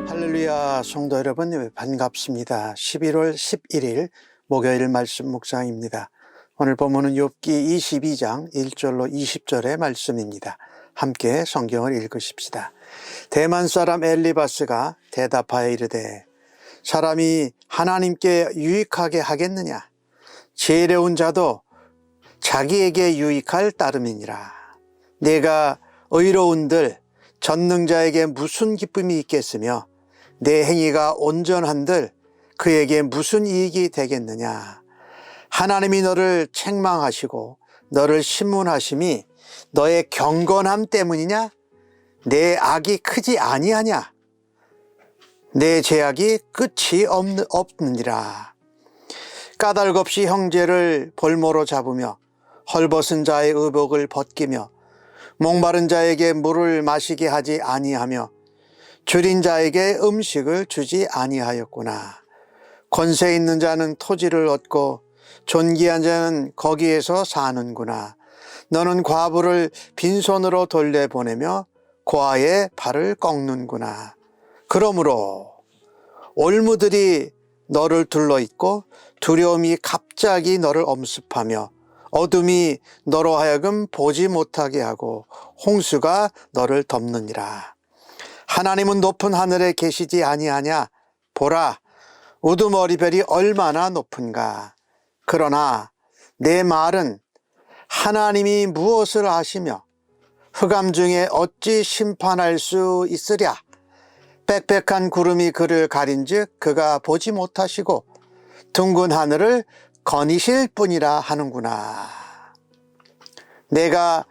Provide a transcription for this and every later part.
할렐루야, 성도 여러분 반갑습니다. 11월 11일 목요일 말씀 묵상입니다. 오늘 본문은 욥기 22장 1절로 20절의 말씀입니다. 함께 성경을 읽으십시다. 대만 사람 엘리바스가 대답하여 이르되 사람이 하나님께 유익하게 하겠느냐? 지혜로운 자도 자기에게 유익할 따름이니라. 내가 의로운들 전능자에게 무슨 기쁨이 있겠으며 내 행위가 온전한들 그에게 무슨 이익이 되겠느냐? 하나님이 너를 책망하시고 너를 신문하심이 너의 경건함 때문이냐? 내 악이 크지 아니하냐? 내 죄악이 끝이 없느니라. 까닭 없이 형제를 볼모로 잡으며 헐벗은 자의 의복을 벗기며 목마른 자에게 물을 마시게 하지 아니하며 줄인 자에게 음식을 주지 아니하였구나. 권세 있는 자는 토지를 얻고 존귀한 자는 거기에서 사는구나. 너는 과부를 빈손으로 돌려보내며 고아의 발을 꺾는구나. 그러므로 올무들이 너를 둘러있고 두려움이 갑자기 너를 엄습하며 어둠이 너로 하여금 보지 못하게 하고 홍수가 너를 덮느니라. 하나님은 높은 하늘에 계시지 아니하냐? 보라, 우두머리별이 얼마나 높은가. 그러나 내 말은 하나님이 무엇을 아시며 흑암 중에 어찌 심판할 수 있으랴? 빽빽한 구름이 그를 가린즉 그가 보지 못하시고 둥근 하늘을 거니실 뿐이라 하는구나. 내가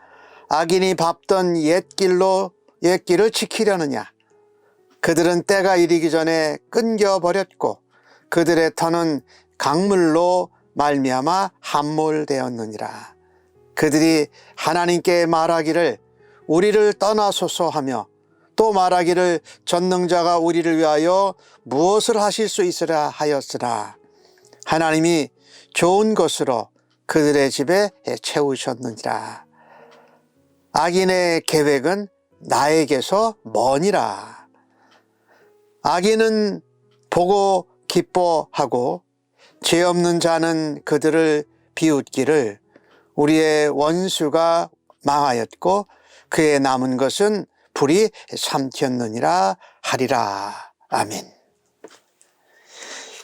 악인이 밟던 옛길을 지키려느냐? 그들은 때가 이르기 전에 끊겨버렸고 그들의 터는 강물로 말미암아 함몰되었느니라. 그들이 하나님께 말하기를 우리를 떠나소서 하며 또 말하기를 전능자가 우리를 위하여 무엇을 하실 수 있으라 하였으나 하나님이 좋은 것으로 그들의 집에 채우셨느니라. 악인의 계획은 나에게서 머니라. 악인은 보고 기뻐하고 죄 없는 자는 그들을 비웃기를 우리의 원수가 망하였고 그의 남은 것은 불이 삼켰느니라 하리라. 아멘.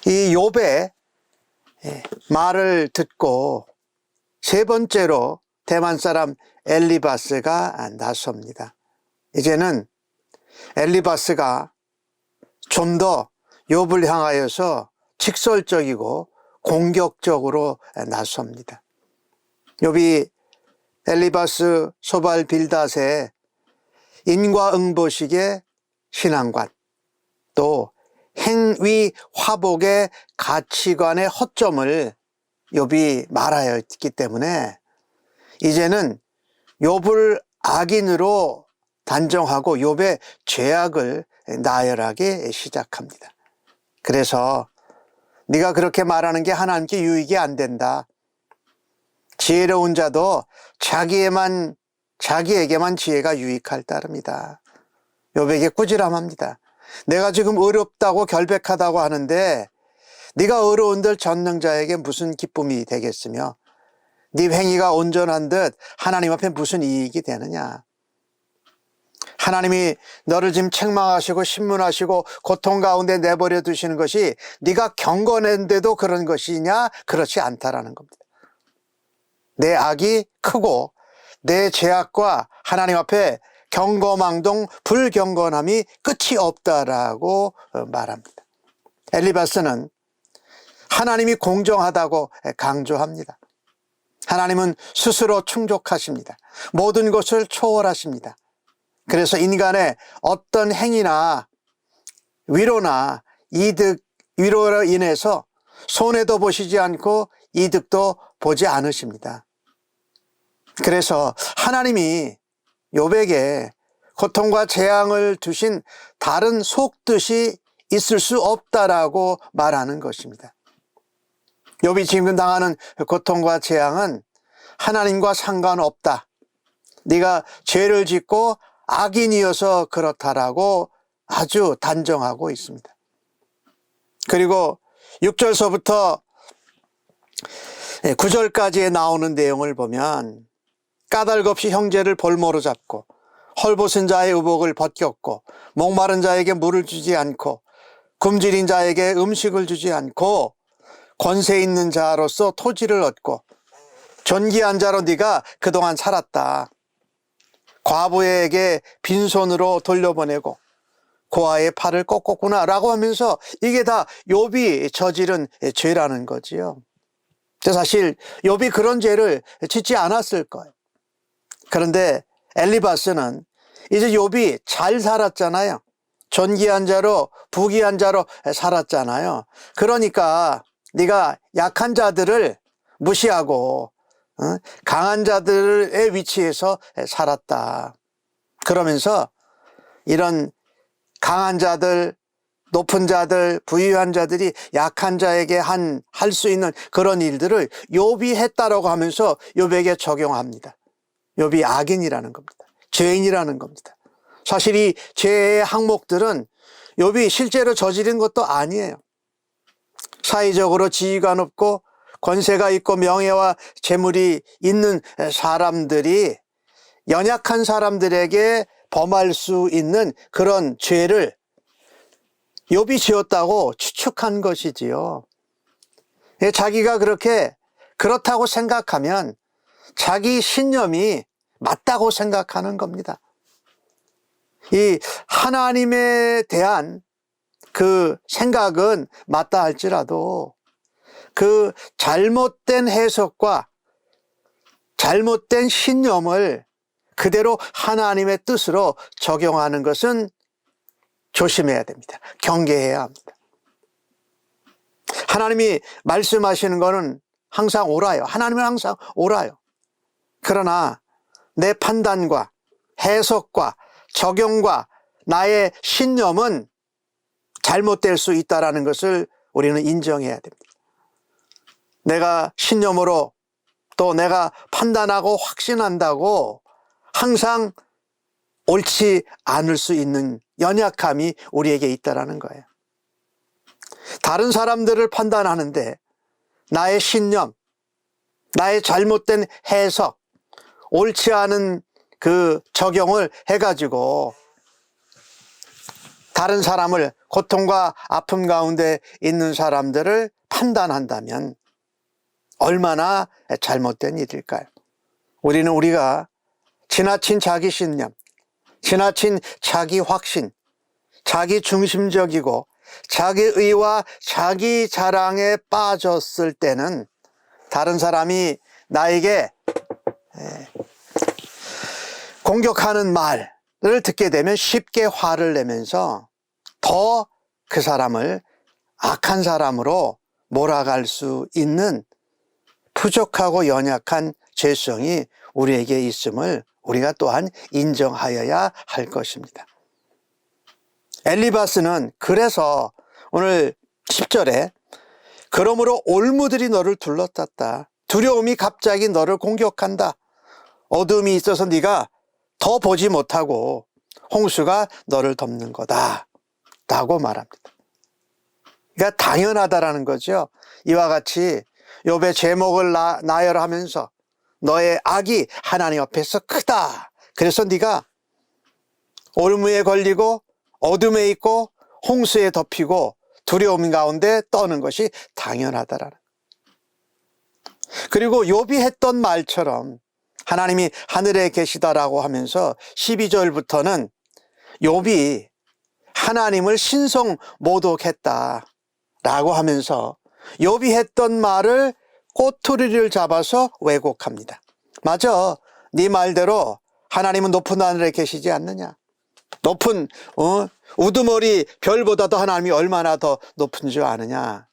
이 욥의 말을 듣고 세 번째로 대만 사람 엘리바스가 나섭니다. 이제는 엘리바스가 좀 더 욥을 향하여서 직설적이고 공격적으로 나섭니다. 욥이 엘리바스 소발 빌닷의 인과응보식의 신앙관, 또 행위 화복의 가치관의 허점을 욥이 말하였기 때문에 이제는 욥을 악인으로 단정하고 욥의 죄악을 나열하기 시작합니다. 그래서 네가 그렇게 말하는 게 하나님께 유익이 안 된다. 지혜로운 자도 자기에게만 지혜가 유익할 따름이다. 욥에게 꾸지람합니다. 내가 지금 어렵다고 결백하다고 하는데 네가 어려운들 전능자에게 무슨 기쁨이 되겠으며 네 행위가 온전한 듯 하나님 앞에 무슨 이익이 되느냐. 하나님이 너를 지금 책망하시고 신문하시고 고통 가운데 내버려 두시는 것이 네가 경건한데도 그런 것이냐? 그렇지 않다라는 겁니다. 내 악이 크고 내 죄악과 하나님 앞에 경거망동 불경건함이 끝이 없다라고 말합니다. 엘리바스는 하나님이 공정하다고 강조합니다. 하나님은 스스로 충족하십니다. 모든 것을 초월하십니다. 그래서 인간의 어떤 행위나 위로나 위로로 인해서 손해도 보시지 않고 이득도 보지 않으십니다. 그래서 하나님이 욥에게 고통과 재앙을 주신 다른 속뜻이 있을 수 없다라고 말하는 것입니다. 욥이 지금 당하는 고통과 재앙은 하나님과 상관없다. 네가 죄를 짓고 악인이어서 그렇다라고 아주 단정하고 있습니다. 그리고 6절서부터 9절까지에 나오는 내용을 보면 까닭없이 형제를 볼모로 잡고 헐벗은 자의 의복을 벗겼고 목마른 자에게 물을 주지 않고 굶주린 자에게 음식을 주지 않고 권세 있는 자로서 토지를 얻고 존귀한 자로 네가 그동안 살았다. 과부에게 빈손으로 돌려보내고 고아의 팔을 꺾었구나 라고 하면서 이게 다 욥이 저지른 죄라는 거지요. 사실 욥이 그런 죄를 짓지 않았을 거예요. 그런데 엘리바스는 이제 욥이 잘 살았잖아요. 존귀한 자로 부귀한 자로 살았잖아요. 그러니까 네가 약한 자들을 무시하고 강한 자들의 위치에서 살았다. 그러면서 이런 강한 자들, 높은 자들, 부유한 자들이 약한 자에게 할 수 있는 그런 일들을 욥이 했다라고 하면서 욥에게 적용합니다. 욥이 악인이라는 겁니다. 죄인이라는 겁니다. 사실 이 죄의 항목들은 욥이 실제로 저지른 것도 아니에요. 사회적으로 지위가 높고 권세가 있고 명예와 재물이 있는 사람들이 연약한 사람들에게 범할 수 있는 그런 죄를 욥이 지었다고 추측한 것이지요. 자기가 그렇다고 생각하면 자기 신념이 맞다고 생각하는 겁니다. 이 하나님에 대한 그 생각은 맞다 할지라도 그 잘못된 해석과 잘못된 신념을 그대로 하나님의 뜻으로 적용하는 것은 조심해야 됩니다. 경계해야 합니다. 하나님이 말씀하시는 것은 항상 옳아요. 하나님은 항상 옳아요. 그러나 내 판단과 해석과 적용과 나의 신념은 잘못될 수 있다는 것을 우리는 인정해야 됩니다. 내가 신념으로 또 내가 판단하고 확신한다고 항상 옳지 않을 수 있는 연약함이 우리에게 있다는 거예요. 다른 사람들을 판단하는데 나의 신념, 나의 잘못된 해석, 옳지 않은 그 적용을 해가지고 다른 사람을 고통과 아픔 가운데 있는 사람들을 판단한다면 얼마나 잘못된 일일까요? 우리가 지나친 자기 신념, 지나친 자기 확신, 자기 중심적이고 자기 의와 자기 자랑에 빠졌을 때는 다른 사람이 나에게 공격하는 말을 듣게 되면 쉽게 화를 내면서 더 그 사람을 악한 사람으로 몰아갈 수 있는 부족하고 연약한 죄성이 우리에게 있음을 우리가 또한 인정하여야 할 것입니다. 엘리바스는 그래서 오늘 10절에 그러므로 올무들이 너를 둘러쌌다. 두려움이 갑자기 너를 공격한다. 어둠이 있어서 네가 더 보지 못하고 홍수가 너를 덮는 거다 라고 말합니다. 그러니까 당연하다라는 거죠. 이와 같이 욥의 제목을 나열하면서 너의 악이 하나님 앞에서 크다. 그래서 네가 올무에 걸리고 어둠에 있고 홍수에 덮이고 두려움 가운데 떠는 것이 당연하다라는. 그리고 욥이 했던 말처럼 하나님이 하늘에 계시다라고 하면서 12절부터는 욥이 하나님을 신성 모독했다라고 하면서 욥이 했던 말을 꼬투리를 잡아서 왜곡합니다. 맞아, 네 말대로 하나님은 높은 하늘에 계시지 않느냐. 높은 우두머리 별보다도 하나님이 얼마나 더 높은 줄 아느냐.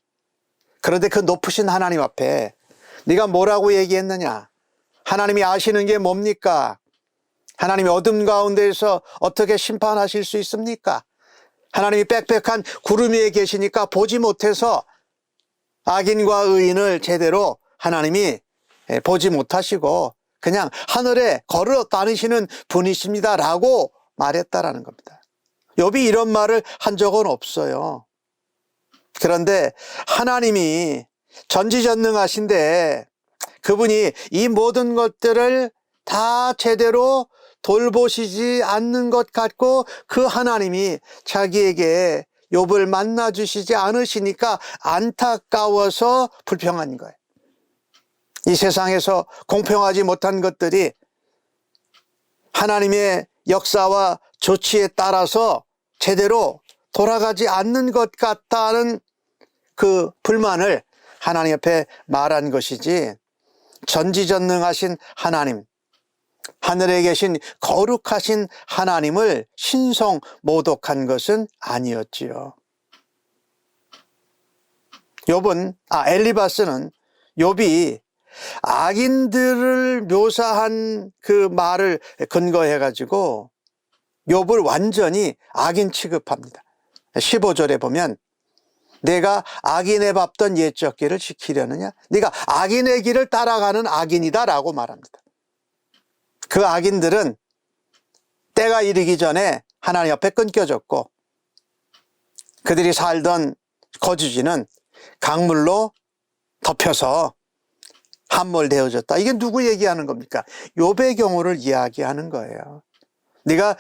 그런데 그 높으신 하나님 앞에 네가 뭐라고 얘기했느냐. 하나님이 아시는 게 뭡니까? 하나님이 어둠 가운데에서 어떻게 심판하실 수 있습니까? 하나님이 빽빽한 구름 위에 계시니까 보지 못해서 악인과 의인을 제대로 하나님이 보지 못하시고 그냥 하늘에 걸어 다니시는 분이십니다라고 말했다라는 겁니다. 욥이 이런 말을 한 적은 없어요. 그런데 하나님이 전지전능하신데 그분이 이 모든 것들을 다 제대로 돌보시지 않는 것 같고 그 하나님이 자기에게 욥을 만나주시지 않으시니까 안타까워서 불평한 거예요. 이 세상에서 공평하지 못한 것들이 하나님의 역사와 조치에 따라서 제대로 돌아가지 않는 것 같다는 그 불만을 하나님 앞에 말한 것이지, 전지전능하신 하나님, 하늘에 계신 거룩하신 하나님을 신성모독한 것은 아니었지요. 엘리바스는 욥이 악인들을 묘사한 그 말을 근거해 가지고 욥을 완전히 악인 취급합니다. 15절에 보면 내가 악인의 밟던 옛적 길을 지키려느냐? 네가 악인의 길을 따라가는 악인이다 라고 말합니다. 그 악인들은 때가 이르기 전에 하나님 앞에 끊겨졌고 그들이 살던 거주지는 강물로 덮여서 함몰되어졌다. 이게 누구 얘기하는 겁니까? 욥의 경우를 이야기하는 거예요. 네가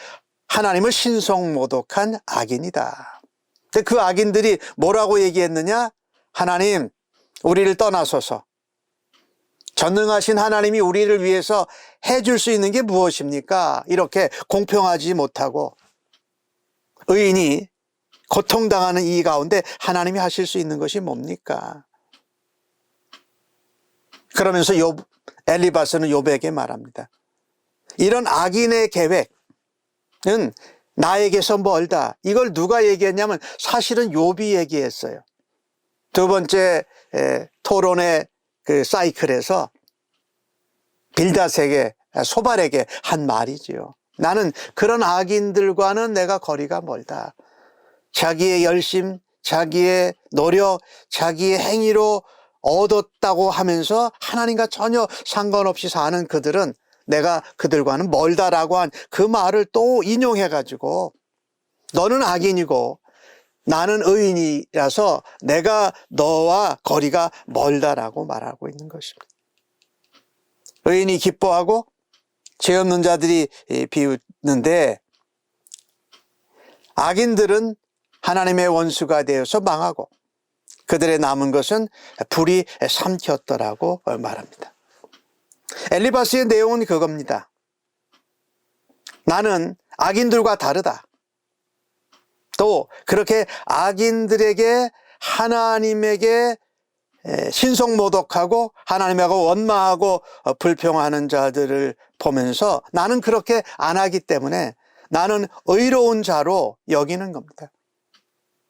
하나님을 신성모독한 악인이다. 근데 그 악인들이 뭐라고 얘기했느냐? 하나님, 우리를 떠나소서. 전능하신 하나님이 우리를 위해서 해줄 수 있는 게 무엇입니까? 이렇게 공평하지 못하고 의인이 고통당하는 이 가운데 하나님이 하실 수 있는 것이 뭡니까? 그러면서 엘리바스는 욥에게 말합니다. 이런 악인의 계획은 나에게서 멀다. 이걸 누가 얘기했냐면 사실은 욥이 얘기했어요. 두 번째 토론의 그 사이클에서 빌닷에게, 소발에게 한 말이지요. 나는 그런 악인들과는 내가 거리가 멀다. 자기의 열심, 자기의 노력, 자기의 행위로 얻었다고 하면서 하나님과 전혀 상관없이 사는 그들은 내가 그들과는 멀다라고 한 그 말을 또 인용해 가지고 너는 악인이고 나는 의인이라서 내가 너와 거리가 멀다라고 말하고 있는 것입니다. 의인이 기뻐하고 죄 없는 자들이 비웃는데 악인들은 하나님의 원수가 되어서 망하고 그들의 남은 것은 불이 삼켰더라고 말합니다. 엘리바스의 내용은 그겁니다. 나는 악인들과 다르다. 또 그렇게 악인들에게 하나님에게 신성모독하고 하나님하고 원망하고 불평하는 자들을 보면서 나는 그렇게 안 하기 때문에 나는 의로운 자로 여기는 겁니다.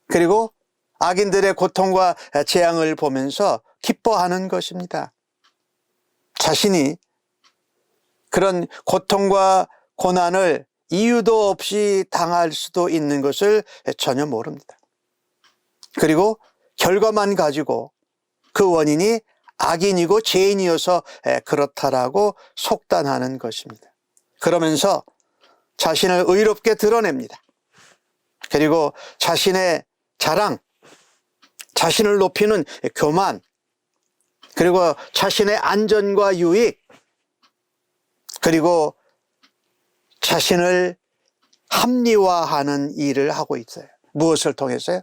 그리고 악인들의 고통과 재앙을 보면서 기뻐하는 것입니다. 자신이 그런 고통과 고난을 이유도 없이 당할 수도 있는 것을 전혀 모릅니다. 그리고 결과만 가지고 그 원인이 악인이고 죄인이어서 그렇다라고 속단하는 것입니다. 그러면서 자신을 의롭게 드러냅니다. 그리고 자신의 자랑, 자신을 높이는 교만, 그리고 자신의 안전과 유익, 그리고 자신을 합리화하는 일을 하고 있어요. 무엇을 통해서요?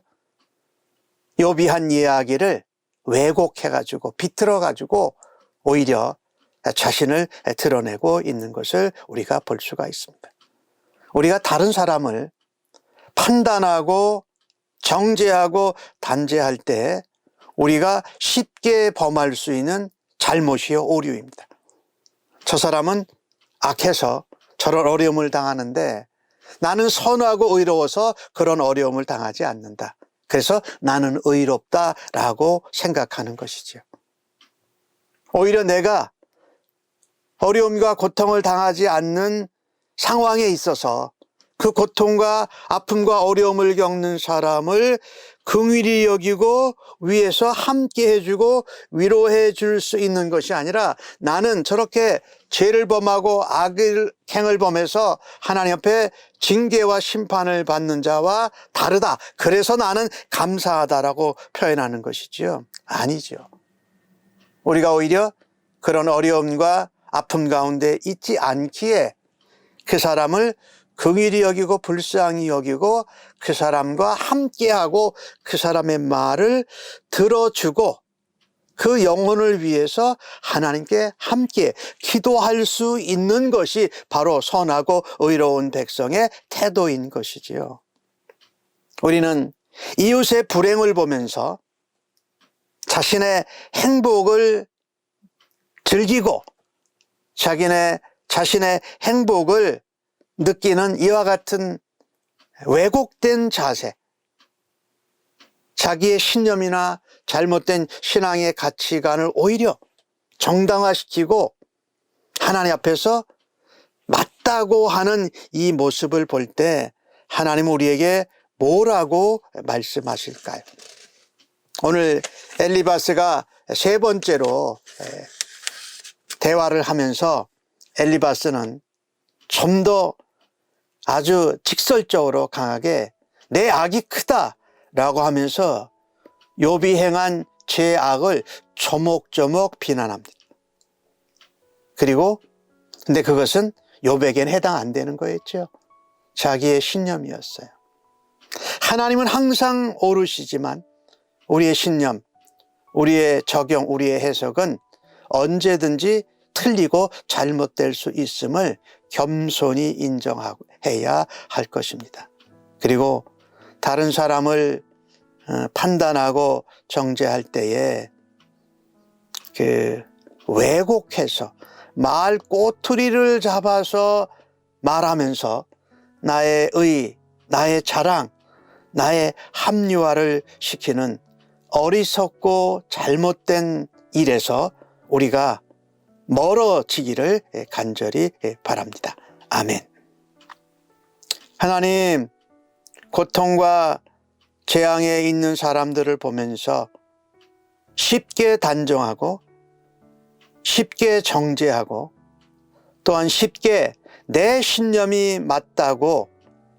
욥이 한 이야기를 왜곡해가지고 비틀어가지고 오히려 자신을 드러내고 있는 것을 우리가 볼 수가 있습니다. 우리가 다른 사람을 판단하고 정죄하고 단죄할 때 우리가 쉽게 범할 수 있는 잘못이요 오류입니다. 저 사람은 악해서 저런 어려움을 당하는데 나는 선하고 의로워서 그런 어려움을 당하지 않는다. 그래서 나는 의롭다라고 생각하는 것이죠. 오히려 내가 어려움과 고통을 당하지 않는 상황에 있어서 그 고통과 아픔과 어려움을 겪는 사람을 긍휼히 여기고 위에서 함께 해주고 위로해 줄 수 있는 것이 아니라 나는 저렇게 죄를 범하고 악행을 범해서 하나님 앞에 징계와 심판을 받는 자와 다르다. 그래서 나는 감사하다라고 표현하는 것이지요. 아니죠. 우리가 오히려 그런 어려움과 아픔 가운데 있지 않기에 그 사람을 긍휼히 여기고 불쌍히 여기고 그 사람과 함께하고 그 사람의 말을 들어주고 그 영혼을 위해서 하나님께 함께 기도할 수 있는 것이 바로 선하고 의로운 백성의 태도인 것이지요. 우리는 이웃의 불행을 보면서 자신의 행복을 즐기고 자신의 행복을 느끼는 이와 같은 왜곡된 자세, 자기의 신념이나 잘못된 신앙의 가치관을 오히려 정당화시키고 하나님 앞에서 맞다고 하는 이 모습을 볼 때 하나님은 우리에게 뭐라고 말씀하실까요? 오늘 엘리바스가 세 번째로 대화를 하면서 엘리바스는 좀 더 아주 직설적으로 강하게 내 악이 크다라고 하면서 욥이 행한 죄악을 조목조목 비난합니다. 그리고 근데 그것은 욥에게는 해당 안 되는 거였죠. 자기의 신념이었어요. 하나님은 항상 옳으시지만 우리의 신념, 우리의 적용, 우리의 해석은 언제든지 틀리고 잘못될 수 있음을 겸손히 인정해야 할 것입니다. 그리고 다른 사람을 판단하고 정죄할 때에 왜곡해서 말 꼬투리를 잡아서 말하면서 나의 의, 나의 자랑, 나의 합리화를 시키는 어리석고 잘못된 일에서 우리가 멀어지기를 간절히 바랍니다. 아멘. 하나님, 고통과 재앙에 있는 사람들을 보면서 쉽게 단정하고 쉽게 정죄하고 또한 쉽게 내 신념이 맞다고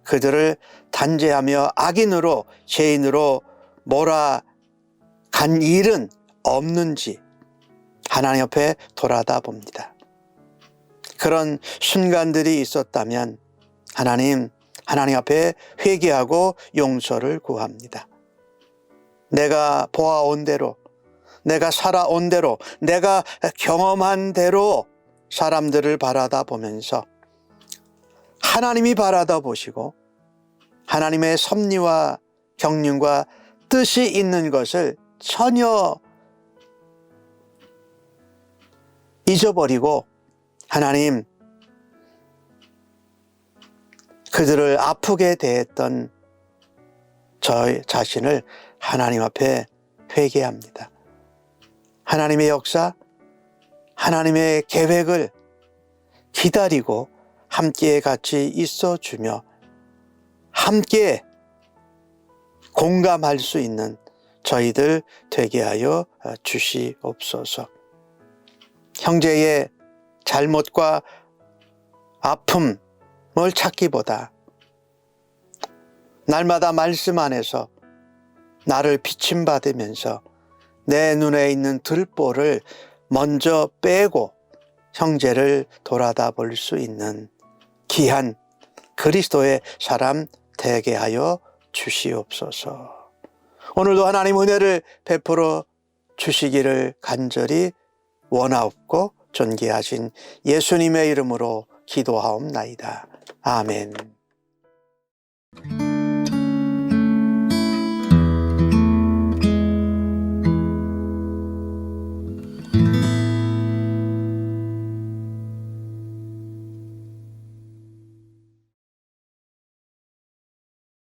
그들을 단죄하며 악인으로 죄인으로 몰아간 일은 없는지 하나님 옆에 돌아다 봅니다. 그런 순간들이 있었다면 하나님 앞에 회개하고 용서를 구합니다. 내가 보아온 대로, 내가 살아온 대로, 내가 경험한 대로 사람들을 바라다 보면서 하나님이 바라다 보시고 하나님의 섭리와 경륜과 뜻이 있는 것을 전혀 잊어버리고 하나님 그들을 아프게 대했던 저 자신을 하나님 앞에 회개합니다. 하나님의 역사, 하나님의 계획을 기다리고 함께 같이 있어주며 함께 공감할 수 있는 저희들 되게 하여 주시옵소서. 형제의 잘못과 아픔을 찾기보다 날마다 말씀 안에서 나를 비침받으면서 내 눈에 있는 들보를 먼저 빼고 형제를 돌아다 볼 수 있는 귀한 그리스도의 사람 되게 하여 주시옵소서. 오늘도 하나님 은혜를 베풀어 주시기를 간절히 원하옵고 존귀하신 예수님의 이름으로 기도하옵나이다. 아멘.